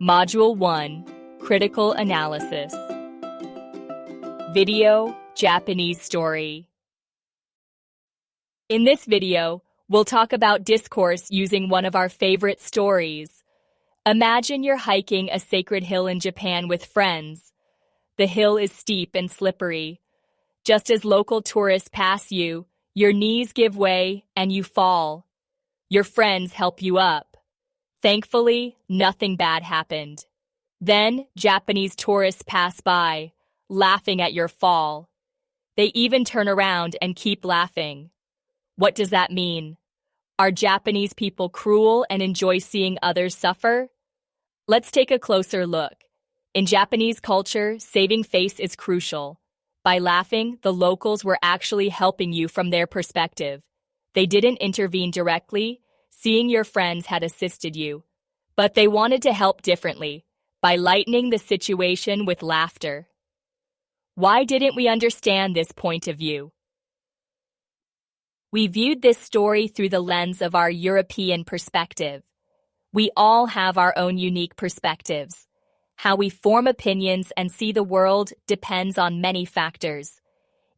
Module 1, Critical Analysis. Video, Japanese Story. In this video, we'll talk about discourse using one of our favorite stories. Imagine you're hiking a sacred hill in Japan with friends. The hill is steep and slippery. Just as local tourists pass you, your knees give way and you fall. Your friends help you up. Thankfully, nothing bad happened. Then, Japanese tourists pass by, laughing at your fall. They even turn around and keep laughing. What does that mean? Are Japanese people cruel and enjoy seeing others suffer? Let's take a closer look. In Japanese culture, saving face is crucial. By laughing, the locals were actually helping you from their perspective. They didn't intervene directly. Seeing your friends had assisted you. But they wanted to help differently, by lightening the situation with laughter. Why didn't we understand this point of view? We viewed this story through the lens of our European perspective. We all have our own unique perspectives. How we form opinions and see the world depends on many factors.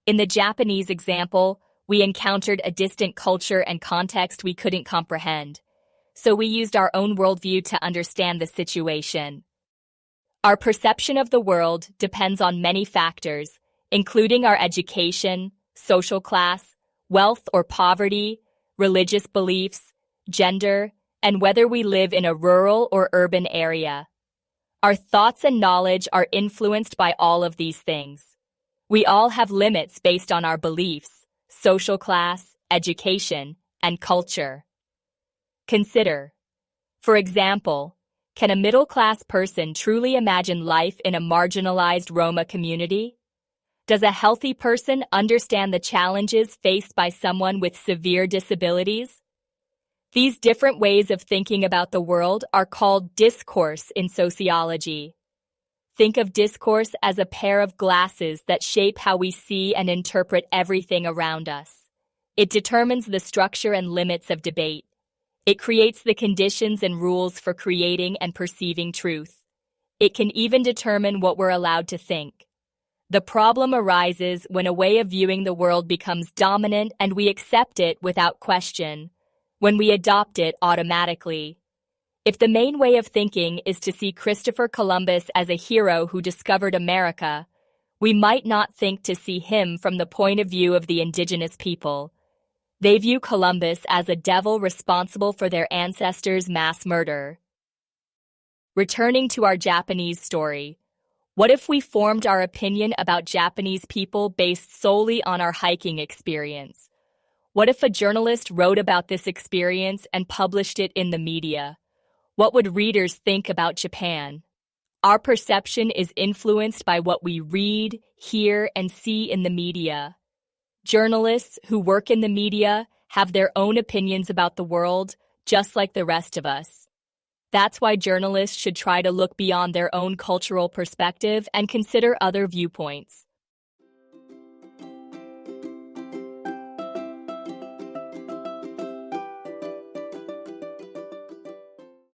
In the Japanese example, we encountered a distant culture and context we couldn't comprehend. So we used our own worldview to understand the situation. Our perception of the world depends on many factors, including our education, social class, wealth or poverty, religious beliefs, gender, and whether we live in a rural or urban area. Our thoughts and knowledge are influenced by all of these things. We all have limits based on our beliefs, social class, education, and culture. Consider, for example, can a middle-class person truly imagine life in a marginalized Roma community? Does a healthy person understand the challenges faced by someone with severe disabilities? These different ways of thinking about the world are called discourse in sociology. Think of discourse as a pair of glasses that shape how we see and interpret everything around us. It determines the structure and limits of debate. It creates the conditions and rules for creating and perceiving truth. It can even determine what we're allowed to think. The problem arises when a way of viewing the world becomes dominant and we accept it without question, when we adopt it automatically. If the main way of thinking is to see Christopher Columbus as a hero who discovered America, we might not think to see him from the point of view of the indigenous people. They view Columbus as a devil responsible for their ancestors' mass murder. Returning to our Japanese story, what if we formed our opinion about Japanese people based solely on our hiking experience? What if a journalist wrote about this experience and published it in the media? What would readers think about Japan? Our perception is influenced by what we read, hear, and see in the media. Journalists who work in the media have their own opinions about the world, just like the rest of us. That's why journalists should try to look beyond their own cultural perspective and consider other viewpoints.